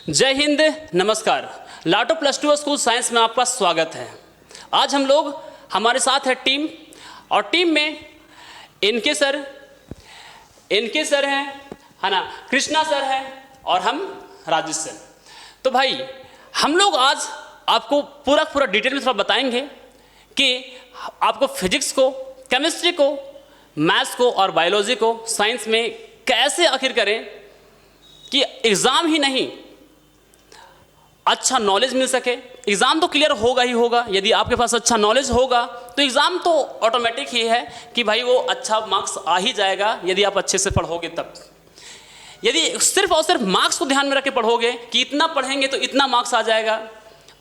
जय हिंद, नमस्कार। लाटो +2 school science में आपका स्वागत है। आज हम लोग, हमारे साथ है टीम, और टीम में इनके सर हैं, है ना, कृष्णा सर हैं, और हम राजेश सर। तो भाई हम लोग आज आपको पूरा डिटेल में थोड़ा बताएंगे कि आपको फिजिक्स को, केमिस्ट्री को, मैथ्स को और बायोलॉजी को साइंस में कैसे आखिर करें कि एग्ज़ाम ही नहीं, अच्छा नॉलेज मिल सके। एग्ज़ाम तो क्लियर होगा ही होगा, यदि आपके पास अच्छा नॉलेज होगा तो एग्ज़ाम तो ऑटोमेटिक ही है कि भाई वो अच्छा मार्क्स आ ही जाएगा यदि आप अच्छे से पढ़ोगे तब। यदि सिर्फ और सिर्फ मार्क्स को ध्यान में रख के पढ़ोगे कि इतना पढ़ेंगे तो इतना मार्क्स आ जाएगा,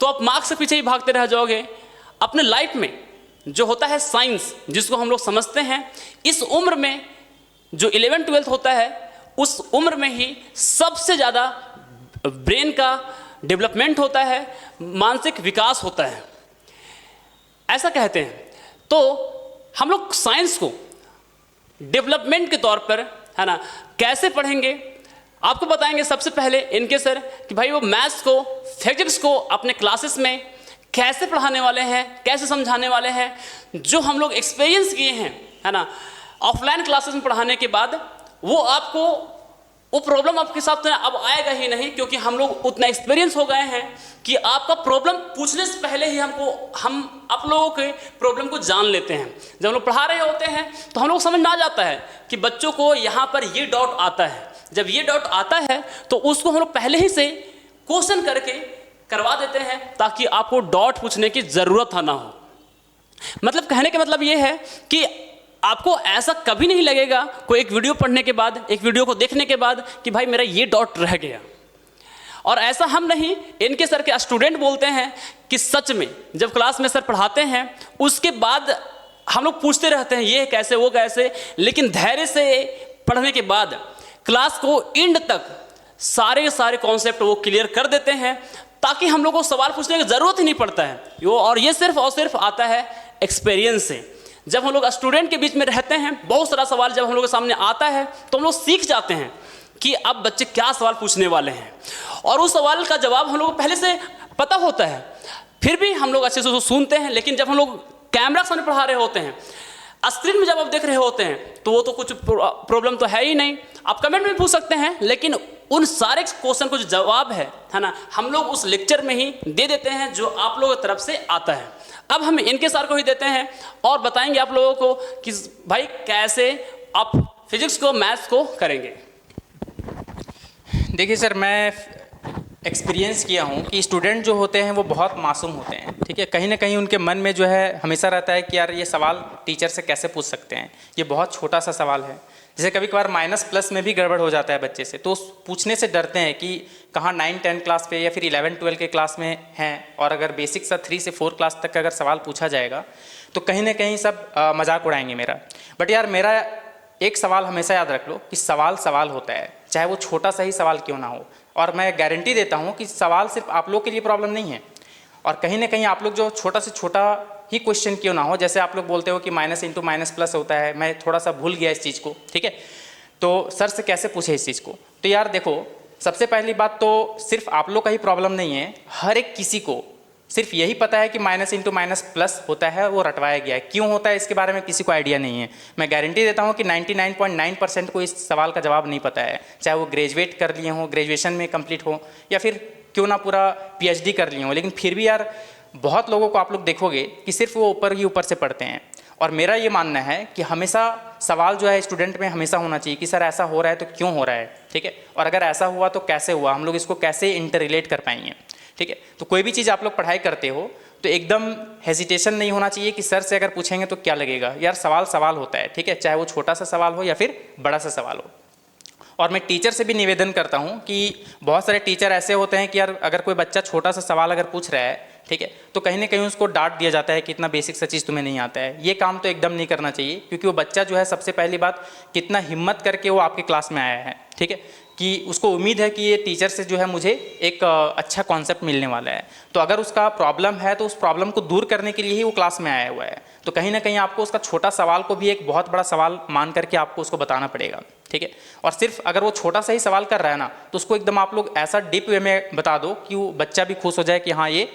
तो आप मार्क्स के पीछे ही भागते रह जाओगे। अपने लाइफ में जो होता है साइंस, जिसको हम लोग समझते हैं, इस उम्र में जो 11th-12th होता है, उस उम्र में ही सबसे ज़्यादा ब्रेन का डेवलपमेंट होता है, मानसिक विकास होता है, ऐसा कहते हैं। तो हम लोग साइंस को डेवलपमेंट के तौर पर, है ना, कैसे पढ़ेंगे आपको बताएंगे। सबसे पहले इनके सर कि भाई वो मैथ्स को, फिजिक्स को अपने क्लासेस में कैसे पढ़ाने वाले हैं, कैसे समझाने वाले हैं, जो हम लोग एक्सपीरियंस किए हैं, है ना, ऑफलाइन क्लासेस में पढ़ाने के बाद, वो आपको वो प्रॉब्लम आपके साथ तो अब आएगा ही नहीं, क्योंकि हम लोग उतना एक्सपीरियंस हो गए हैं कि आपका प्रॉब्लम पूछने से पहले ही हम आप लोगों के प्रॉब्लम को जान लेते हैं। जब हम लोग पढ़ा रहे होते हैं तो हम लोग समझ में आ जाता है कि बच्चों को यहाँ पर ये डाउट आता है। जब ये डाउट आता है तो उसको हम लोग पहले ही से क्वेश्चन करके करवा देते हैं, ताकि आपको डाउट पूछने की ज़रूरत ना हो। मतलब कहने का मतलब ये है कि आपको ऐसा कभी नहीं लगेगा कोई एक वीडियो पढ़ने के बाद, एक वीडियो को देखने के बाद, कि भाई मेरा ये डाउट रह गया। और ऐसा हम नहीं, इनके सर के स्टूडेंट बोलते हैं कि सच में जब क्लास में सर पढ़ाते हैं उसके बाद हम लोग पूछते रहते हैं ये कैसे वो कैसे, लेकिन धैर्य से पढ़ने के बाद क्लास को एंड तक सारे कॉन्सेप्ट वो क्लियर कर देते हैं, ताकि हम लोग को सवाल पूछने की ज़रूरत ही नहीं पड़ता है। और ये सिर्फ और सिर्फ आता है एक्सपीरियंस से। जब हम लोग स्टूडेंट के बीच में रहते हैं, बहुत सारा सवाल जब हम लोग के सामने आता है तो हम लोग सीख जाते हैं कि अब बच्चे क्या सवाल पूछने वाले हैं, और उस सवाल का जवाब हम लोग को पहले से पता होता है। फिर भी हम लोग अच्छे से उसको सुनते हैं, लेकिन जब हम लोग कैमरा के सामने पढ़ा रहे होते हैं, स्क्रीन में जब आप देख रहे होते हैं, तो वो तो कुछ प्रॉब्लम तो है ही नहीं। आप कमेंट में पूछ सकते हैं, लेकिन उन सारे क्वेश्चन को जो जवाब है ना, हम लोग उस लेक्चर में ही दे देते हैं जो आप लोगों की तरफ से आता है। अब हम इनके सर को ही देते हैं और बताएंगे आप लोगों को कि भाई कैसे आप फिजिक्स को, मैथ्स को करेंगे। देखिए सर, मैं एक्सपीरियंस किया हूँ कि स्टूडेंट जो होते हैं वो बहुत मासूम होते हैं, ठीक है। कहीं ना कहीं उनके मन में जो है हमेशा रहता है कि यार ये सवाल टीचर से कैसे पूछ सकते हैं, ये बहुत छोटा सा सवाल है। जैसे कभी कभार माइनस प्लस में भी गड़बड़ हो जाता है बच्चे से, तो उस पूछने से डरते हैं कि कहाँ 9-10 क्लास पे या फिर 11-12 के क्लास में हैं, और अगर बेसिक सा 3 से 4 क्लास तक का अगर सवाल पूछा जाएगा तो कहीं ना कहीं सब मजाक उड़ाएंगे मेरा। बट यार मेरा एक सवाल हमेशा याद रख लो कि सवाल सवाल होता है, चाहे वो छोटा सा ही सवाल क्यों ना हो। और मैं गारंटी देता हूँ कि सवाल सिर्फ आप लोग के लिए प्रॉब्लम नहीं है, और कहीं ना कहीं आप लोग जो छोटा से छोटा ही क्वेश्चन क्यों ना हो, जैसे आप लोग बोलते हो कि माइनस इंटू माइनस प्लस होता है, मैं थोड़ा सा भूल गया इस चीज़ को, ठीक है, तो सर से कैसे पूछे इस चीज़ को। तो यार देखो, सबसे पहली बात तो सिर्फ आप लोग का ही प्रॉब्लम नहीं है, हर एक किसी को सिर्फ यही पता है कि माइनस इंटू माइनस प्लस होता है, वो रटवाया गया है। क्यों होता है इसके बारे में किसी को आइडिया नहीं है। मैं गारंटी देता हूँ कि 99.9% को इस सवाल का जवाब नहीं पता है, चाहे वो ग्रेजुएट कर लिए हों, ग्रेजुएशन में कंप्लीट हो, या फिर क्यों ना पूरा PhD कर लिए हों। लेकिन फिर भी यार बहुत लोगों को आप लोग देखोगे कि सिर्फ वो ऊपर ही ऊपर से पढ़ते हैं। और मेरा ये मानना है कि हमेशा सवाल जो है स्टूडेंट में हमेशा होना चाहिए कि सर ऐसा हो रहा है तो क्यों हो रहा है, ठीक है, और अगर ऐसा हुआ तो कैसे हुआ, हम लोग इसको कैसे इंटर रिलेट कर पाएंगे, ठीक है। तो कोई भी चीज़ आप लोग पढ़ाई करते हो तो एकदम हेजिटेशन नहीं होना चाहिए कि सर से अगर पूछेंगे तो क्या लगेगा। यार सवाल सवाल होता है, ठीक है, चाहे वो छोटा सा सवाल हो या फिर बड़ा सा सवाल हो। और मैं टीचर से भी निवेदन करता हूँ कि बहुत सारे टीचर ऐसे होते हैं कि यार अगर कोई बच्चा छोटा सा सवाल अगर पूछ रहा है, ठीक है, तो कहीं ना कहीं उसको डांट दिया जाता है कि इतना बेसिक सा चीज़ तुम्हें नहीं आता है। ये काम तो एकदम नहीं करना चाहिए, क्योंकि वो बच्चा जो है सबसे पहली बात कितना हिम्मत करके वो आपके क्लास में आया है, ठीक है, कि उसको उम्मीद है कि ये टीचर से जो है मुझे एक अच्छा कॉन्सेप्ट मिलने वाला है। तो अगर उसका प्रॉब्लम है तो उस प्रॉब्लम को दूर करने के लिए ही वो क्लास में आया हुआ है। तो कहीं ना कहीं आपको उसका छोटा सवाल को भी एक बहुत बड़ा सवाल मान करके आपको उसको बताना पड़ेगा, ठीक है। और सिर्फ अगर वो छोटा सा ही सवाल कर रहा है ना, तो उसको एकदम आप लोग ऐसा डीप वे में बता दो कि वो बच्चा भी खुश हो जाए कि हाँ ये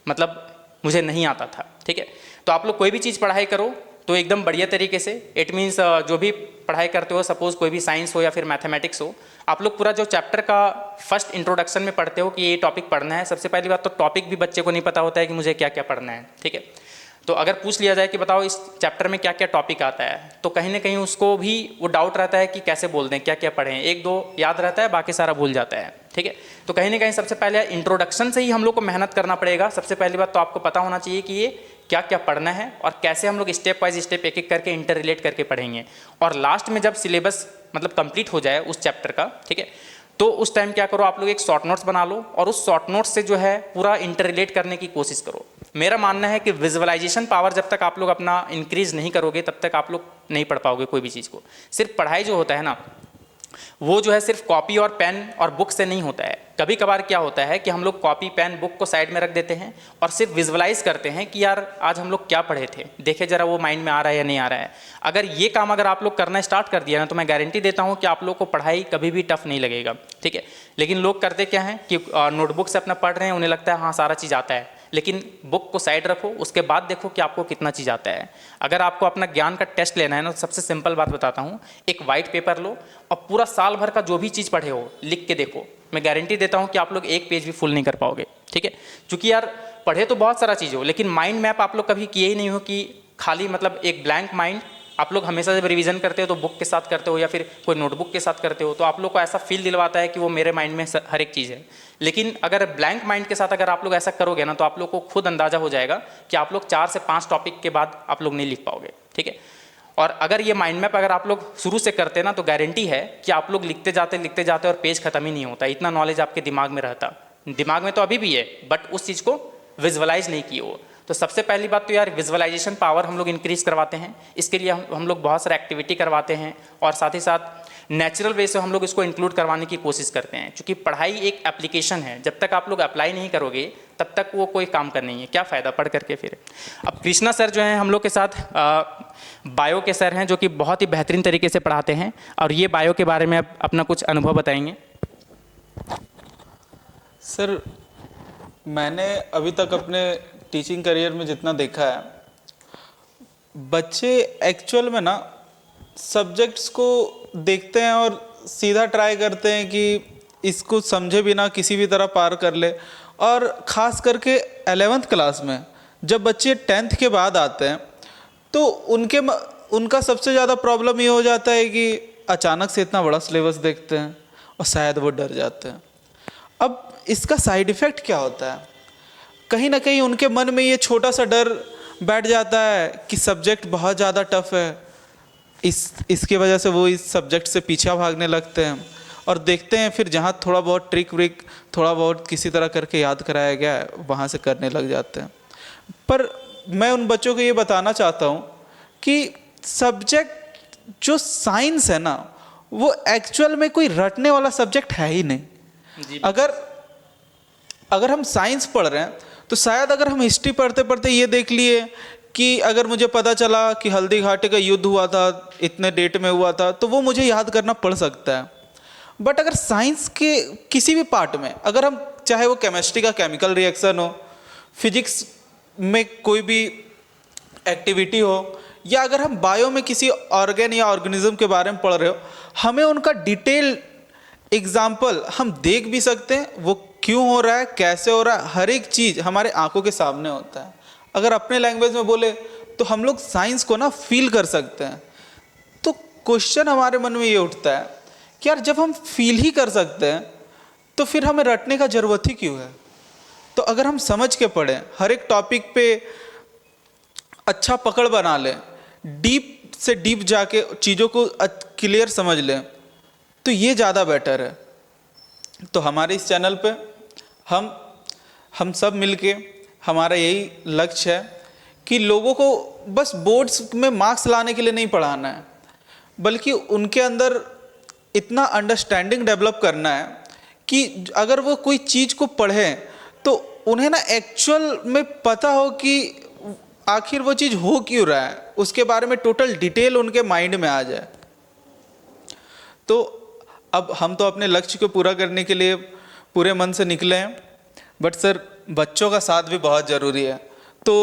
मतलब मुझे नहीं आता था, ठीक है। तो आप लोग कोई भी चीज़ पढ़ाई करो तो एकदम बढ़िया तरीके से, इट मीन्स जो भी पढ़ाई करते हो, सपोज कोई भी साइंस हो या फिर मैथमेटिक्स हो, आप लोग पूरा जो चैप्टर का फर्स्ट इंट्रोडक्शन में पढ़ते हो कि ये टॉपिक पढ़ना है, सबसे पहली बात तो टॉपिक भी बच्चे को नहीं पता होता है कि मुझे क्या क्या पढ़ना है, ठीक है। तो अगर पूछ लिया जाए कि बताओ इस चैप्टर में क्या क्या टॉपिक आता है, तो कहीं ना कहीं उसको भी वो डाउट रहता है कि कैसे बोल दें, क्या क्या पढ़ें, एक दो याद रहता है, बाकी सारा भूल जाता है, ठीक है। तो कहीं ना कहीं सबसे पहले इंट्रोडक्शन से ही हम लोग को मेहनत करना पड़ेगा। सबसे पहली बात तो आपको पता होना चाहिए कि ये क्या क्या पढ़ना है और कैसे हम लोग स्टेप बाय स्टेप एक एक करके इंटर रिलेट करके पढ़ेंगे। और लास्ट में जब सिलेबस मतलब कंप्लीट हो जाए उस चैप्टर का, ठीक है, तो उस टाइम क्या करो, आप लोग एक शॉर्ट नोट्स बना लो और उस शॉर्ट नोट्स से जो है पूरा इंटर रिलेट करने की कोशिश करो। मेरा मानना है कि विजुअलाइजेशन पावर जब तक आप लोग अपना इंक्रीज नहीं करोगे तब तक आप लोग नहीं पढ़ पाओगे कोई भी चीज़ को। सिर्फ पढ़ाई जो होता है ना, वो जो है सिर्फ कॉपी और पेन और बुक से नहीं होता है। कभी कभार क्या होता है कि हम लोग कॉपी पेन बुक को साइड में रख देते हैं और सिर्फ विजुअलाइज करते हैं कि यार आज हम लोग क्या पढ़े थे, देखे जरा वो माइंड में आ रहा है या नहीं आ रहा है। अगर ये काम अगर आप लोग करना स्टार्ट कर दिया ना, तो मैं गारंटी देता हूँ कि आप लोग को पढ़ाई कभी भी टफ नहीं लगेगा, ठीक है। लेकिन लोग करते क्या हैं कि नोटबुक से अपना पढ़ रहे हैं, उन्हें लगता है हाँ सारा चीज़ आता है, लेकिन बुक को साइड रखो, उसके बाद देखो कि आपको कितना चीज़ आता है। अगर आपको अपना ज्ञान का टेस्ट लेना है ना, तो सबसे सिंपल बात बताता हूँ, एक वाइट पेपर लो और पूरा साल भर का जो भी चीज़ पढ़े हो लिख के देखो। मैं गारंटी देता हूँ कि आप लोग एक पेज भी फुल नहीं कर पाओगे, ठीक है। क्योंकि यार पढ़े तो बहुत सारा चीज़ हो, लेकिन माइंड मैप आप लोग कभी किए ही नहीं हो कि खाली मतलब एक ब्लैंक माइंड। आप लोग हमेशा जब रिवीजन करते हो तो बुक के साथ करते हो या फिर कोई नोटबुक के साथ करते हो, तो आप लोग को ऐसा फील दिलवाता है कि वो मेरे माइंड में हर एक चीज़ है। लेकिन अगर ब्लैंक माइंड के साथ अगर आप लोग ऐसा करोगे ना, तो आप लोग को खुद अंदाजा हो जाएगा कि आप लोग 4 से 5 टॉपिक के बाद आप लोग नहीं लिख पाओगे, ठीक है। और अगर ये माइंड मैप अगर आप लोग शुरू से करते ना, तो गारंटी है कि आप लोग लिखते जाते और पेज खत्म ही नहीं होता, इतना नॉलेज आपके दिमाग में रहता। दिमाग में तो अभी भी है, बट उस चीज़ को विजुअलाइज नहीं किए हो। तो सबसे पहली बात तो यार विजुअलाइजेशन पावर हम लोग इंक्रीज करवाते हैं। इसके लिए हम लोग बहुत सारे एक्टिविटी करवाते हैं और साथ ही साथ नेचुरल वे से हम लोग इसको इंक्लूड करवाने की कोशिश करते हैं। क्योंकि पढ़ाई एक एप्लीकेशन है, जब तक आप लोग अप्लाई नहीं करोगे तब तक वो कोई काम का नहीं है, क्या फ़ायदा पढ़ करके फिर। अब कृष्णा सर जो हैं हम लोग के साथ बायो के सर हैं, जो कि बहुत ही बेहतरीन तरीके से पढ़ाते हैं और ये बायो के बारे में अब अपना कुछ अनुभव बताएंगे। सर, मैंने अभी तक अपने टीचिंग करियर में जितना देखा है, बच्चे एक्चुअल में ना सब्जेक्ट्स को देखते हैं और सीधा ट्राई करते हैं कि इसको समझे बिना किसी भी तरह पार कर ले। और ख़ास करके 11th क्लास में जब बच्चे 10th के बाद आते हैं, तो उनका सबसे ज़्यादा प्रॉब्लम ये हो जाता है कि अचानक से इतना बड़ा सिलेबस देखते हैं और शायद वो डर जाते हैं। अब इसका साइड इफ़ेक्ट क्या होता है, कहीं ना कहीं उनके मन में ये छोटा सा डर बैठ जाता है कि सब्जेक्ट बहुत ज़्यादा टफ है, इसकी वजह से वो इस सब्जेक्ट से पीछा भागने लगते हैं और देखते हैं फिर जहाँ थोड़ा बहुत ट्रिक व्रिक थोड़ा बहुत किसी तरह करके याद कराया गया है वहाँ से करने लग जाते हैं। पर मैं उन बच्चों को ये बताना चाहता हूँ कि सब्जेक्ट जो साइंस है ना, वो एक्चुअल में कोई रटने वाला सब्जेक्ट है ही नहीं। अगर हम साइंस पढ़ रहे हैं तो शायद अगर हम हिस्ट्री पढ़ते पढ़ते ये देख लिए कि अगर मुझे पता चला कि हल्दी घाटी का युद्ध हुआ था, इतने डेट में हुआ था, तो वो मुझे याद करना पड़ सकता है। बट अगर साइंस के किसी भी पार्ट में अगर हम, चाहे वो केमिस्ट्री का केमिकल रिएक्शन हो, फिजिक्स में कोई भी एक्टिविटी हो, या अगर हम बायो में किसी ऑर्गेन या ऑर्गेनिज्म के बारे में पढ़ रहे हो, हमें उनका डिटेल एग्जाम्पल हम देख भी सकते हैं, वो क्यों हो रहा है, कैसे हो रहा है, हर एक चीज़ हमारे आंखों के सामने होता है। अगर अपने लैंग्वेज में बोले तो हम लोग साइंस को ना फील कर सकते हैं। तो क्वेश्चन हमारे मन में ये उठता है कि यार जब हम फील ही कर सकते हैं तो फिर हमें रटने का ज़रूरत ही क्यों है। तो अगर हम समझ के पढ़ें, हर एक टॉपिक पे अच्छा पकड़ बना लें, डीप से डीप जाके चीज़ों को क्लियर समझ लें, तो ये ज़्यादा बेटर है। तो हमारे इस चैनल पे हम सब मिलके, हमारा यही लक्ष्य है कि लोगों को बस बोर्ड्स में मार्क्स लाने के लिए नहीं पढ़ाना है, बल्कि उनके अंदर इतना अंडरस्टैंडिंग डेवलप करना है कि अगर वो कोई चीज़ को पढ़ें तो उन्हें ना एक्चुअल में पता हो कि आखिर वो चीज़ हो क्यों रहा है, उसके बारे में टोटल डिटेल उनके माइंड में आ जाए। तो अब हम तो अपने लक्ष्य को पूरा करने के लिए पूरे मन से निकले हैं, बट सर बच्चों का साथ भी बहुत ज़रूरी है। तो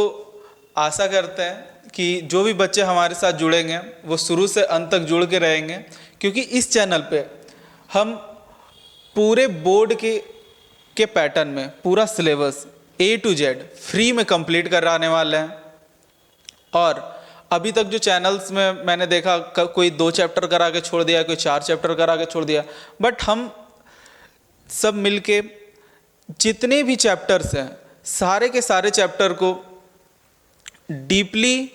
आशा करते हैं कि जो भी बच्चे हमारे साथ जुड़ेंगे वो शुरू से अंत तक जुड़ के रहेंगे, क्योंकि इस चैनल पे हम पूरे बोर्ड के पैटर्न में पूरा syllabus A to Z free में कंप्लीट कराने वाले हैं। और अभी तक जो चैनल्स में मैंने देखा कोई 2 चैप्टर करा के छोड़ दिया, कोई 4 चैप्टर करा के छोड़ दिया, बट हम सब मिलके जितने भी चैप्टर्स हैं सारे के सारे चैप्टर को डीपली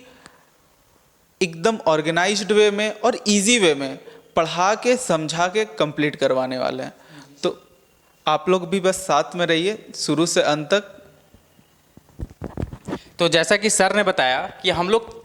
एकदम ऑर्गेनाइज्ड वे में और इजी वे में पढ़ा के समझा के कंप्लीट करवाने वाले हैं। तो आप लोग भी बस साथ में रहिए शुरू से अंत तक। तो जैसा कि सर ने बताया कि हम लोग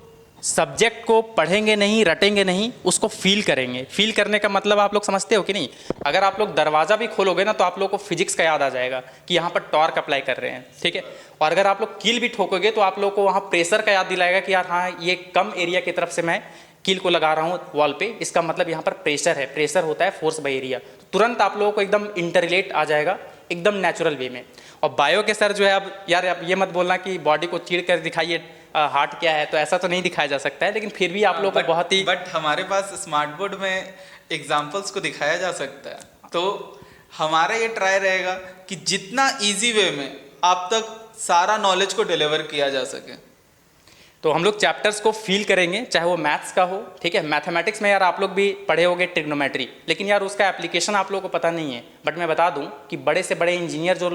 सब्जेक्ट को पढ़ेंगे नहीं, रटेंगे नहीं, उसको फील करेंगे। फील करने का मतलब आप लोग समझते हो कि नहीं? अगर आप लोग दरवाज़ा भी खोलोगे ना तो आप लोग को फिजिक्स का याद आ जाएगा कि यहाँ पर टॉर्क अप्लाई कर रहे हैं, ठीक है। और अगर आप लोग कील भी ठोकोगे तो आप लोग को वहाँ प्रेशर का याद दिलाएगा कि यार हाँ ये कम एरिया की तरफ से मैं कील को लगा रहा हूँ वॉल पे, इसका मतलब यहाँ पर प्रेशर है। प्रेशर होता है फोर्स बाय एरिया। तो तुरंत आप लोगों को एकदम इंटररिलेट आ जाएगा एकदम नेचुरल वे में। और बायो के सर जो है, अब यार आप ये मत बोलना कि बॉडी को चीड़ कर दिखाइए हार्ट क्या है, तो ऐसा तो नहीं दिखाया जा सकता है, लेकिन फिर भी आप लोग को बहुत ही बट हमारे पास स्मार्ट बोर्ड में एग्जाम्पल्स को दिखाया जा सकता है। तो हमारा ये ट्राई रहेगा कि जितना इजी वे में आप तक सारा नॉलेज को डिलीवर किया जा सके। तो हम लोग चैप्टर्स को फील करेंगे, चाहे वो मैथ्स का हो, ठीक है। मैथमेटिक्स में यार आप लोग भी पढ़े होंगे ट्रिग्नोमेट्री, लेकिन यार उसका एप्लीकेशन आप लोगों को पता नहीं है। बट मैं बता दूं कि बड़े से बड़े इंजीनियर जो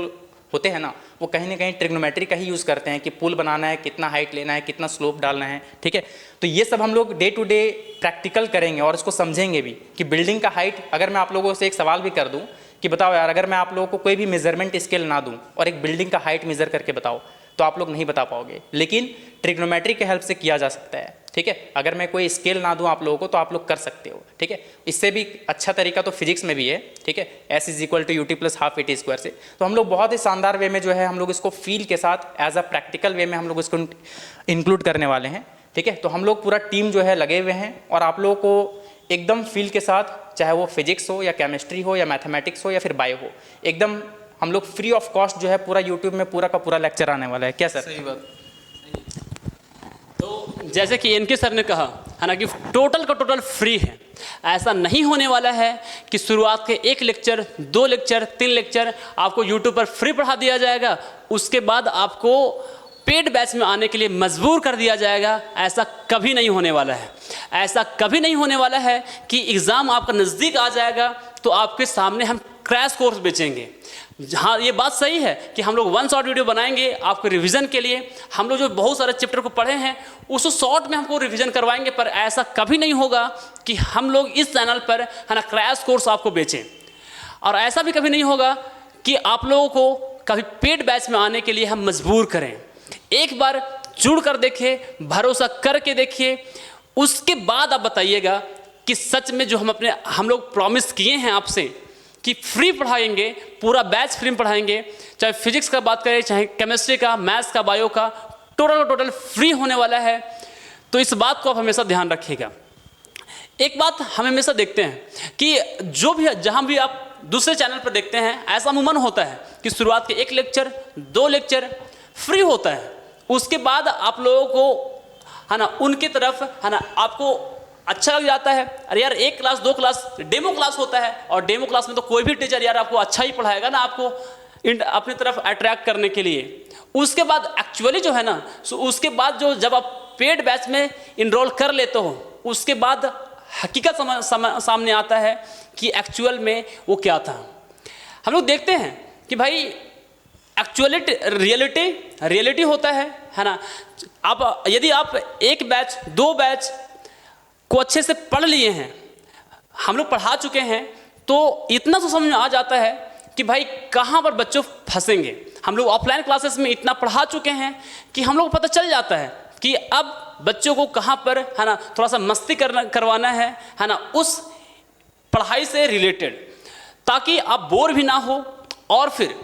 होते हैं ना, वो कहीं ना कहीं ट्रिग्नोमेट्री का ही यूज़ करते हैं कि पुल बनाना है, कितना हाइट लेना है, कितना स्लोप डालना है, ठीक है। तो ये सब हम लोग डे टू डे प्रैक्टिकल करेंगे और इसको समझेंगे भी कि बिल्डिंग का हाइट, अगर मैं आप लोगों से एक सवाल भी कर दूँ कि बताओ यार, अगर मैं आप लोगों को कोई भी मेजरमेंट स्केल ना दूँ और एक बिल्डिंग का हाइट मेजर करके बताओ, तो आप लोग नहीं बता पाओगे। लेकिन ट्रिग्नोमेट्री के हेल्प से किया जा सकता है, ठीक है। अगर मैं कोई स्केल ना दूं आप लोगों को तो आप लोग कर सकते हो, ठीक है। इससे भी अच्छा तरीका तो फिजिक्स में भी है, ठीक है। S = UT + ½ AT² से। तो हम लोग बहुत ही शानदार वे में जो है हम लोग इसको फील के साथ एज अ प्रैक्टिकल वे में हम लोग इसको इंक्लूड करने वाले हैं, ठीक है। तो हम लोग पूरा टीम जो है लगे हुए हैं और आप लोगों को एकदम फील के साथ, चाहे वो फिजिक्स हो या केमिस्ट्री हो या मैथमेटिक्स हो या फिर बायो हो, एकदम हम लोग फ्री ऑफ कॉस्ट जो है पूरा यूट्यूब में पूरा का पूरा लेक्चर आने वाला है। क्या सर? सही बात। तो जैसे कि इनके सर ने कहा है ना कि टोटल का टोटल फ्री है। ऐसा नहीं होने वाला है कि शुरुआत के 1 लेक्चर, 2 लेक्चर, 3 लेक्चर आपको यूट्यूब पर फ्री पढ़ा दिया जाएगा, उसके बाद आपको पेड बैच में आने के लिए मजबूर कर दिया जाएगा। ऐसा कभी नहीं होने वाला है। ऐसा कभी नहीं होने वाला है कि एग्ज़ाम आपका नज़दीक आ जाएगा तो आपके सामने हम क्रैश कोर्स बेचेंगे। हाँ, ये बात सही है कि हम लोग 1 शॉर्ट वीडियो बनाएंगे आपके रिवीजन के लिए। हम लोग जो बहुत सारे चैप्टर को पढ़े हैं उस शॉर्ट में हमको रिवीजन करवाएंगे, पर ऐसा कभी नहीं होगा कि हम लोग इस चैनल पर है ना क्रैश कोर्स आपको बेचें। और ऐसा भी कभी नहीं होगा कि आप लोगों को कभी पेड बैच में आने के लिए हम मजबूर करें। एक बार जुड़ कर देखिए, भरोसा करके देखिए, उसके बाद आप बताइएगा कि सच में जो हम लोग प्रॉमिस किए हैं आपसे कि फ्री पढ़ाएंगे, पूरा बैच फ्री में पढ़ाएंगे, चाहे फिजिक्स का बात करें, चाहे केमिस्ट्री का, मैथ्स का, बायो का, टोटल फ्री होने वाला है। तो इस बात को आप हमेशा ध्यान रखिएगा। एक बात हम हमेशा देखते हैं कि जो भी जहाँ भी आप दूसरे चैनल पर देखते हैं, ऐसा अमूमन होता है कि शुरुआत के 1 लेक्चर, 2 लेक्चर फ्री होता है, उसके बाद आप लोगों को है ना उनकी तरफ है ना आपको अच्छा लग जाता है। अरे यार 1 क्लास 2 क्लास डेमो क्लास होता है, और डेमो क्लास में तो कोई भी टीचर यार आपको अच्छा ही पढ़ाएगा ना, आपको अपनी तरफ अट्रैक्ट करने के लिए। उसके बाद एक्चुअली जो है ना, उसके बाद जो जब आप पेड बैच में इनरोल कर लेते हो, उसके बाद हकीकत सामने आता है कि एक्चुअल में वो क्या था। हम लोग देखते हैं कि भाई एक्चुअलिटी रियलिटी होता है ना। आप यदि आप 1 बैच 2 बैच को अच्छे से पढ़ लिए हैं, हम लोग पढ़ा चुके हैं, तो इतना तो समझ में आ जाता है कि भाई कहाँ पर बच्चों फंसेंगे। हम लोग ऑफलाइन क्लासेस में इतना पढ़ा चुके हैं कि हम लोग को पता चल जाता है कि अब बच्चों को कहाँ पर है ना थोड़ा सा मस्ती करवाना है ना, उस पढ़ाई से रिलेटेड, ताकि आप बोर भी ना हो और फिर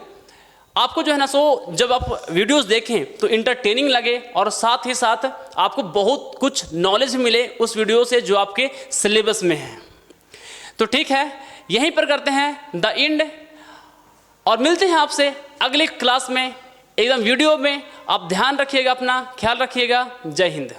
आपको जो है ना जब आप वीडियोस देखें तो इंटरटेनिंग लगे, और साथ ही साथ आपको बहुत कुछ नॉलेज मिले उस वीडियो से जो आपके सिलेबस में है। तो ठीक है, यहीं पर करते हैं द एंड और मिलते हैं आपसे अगले क्लास में एकदम वीडियो में। आप ध्यान रखिएगा, अपना ख्याल रखिएगा। जय हिंद।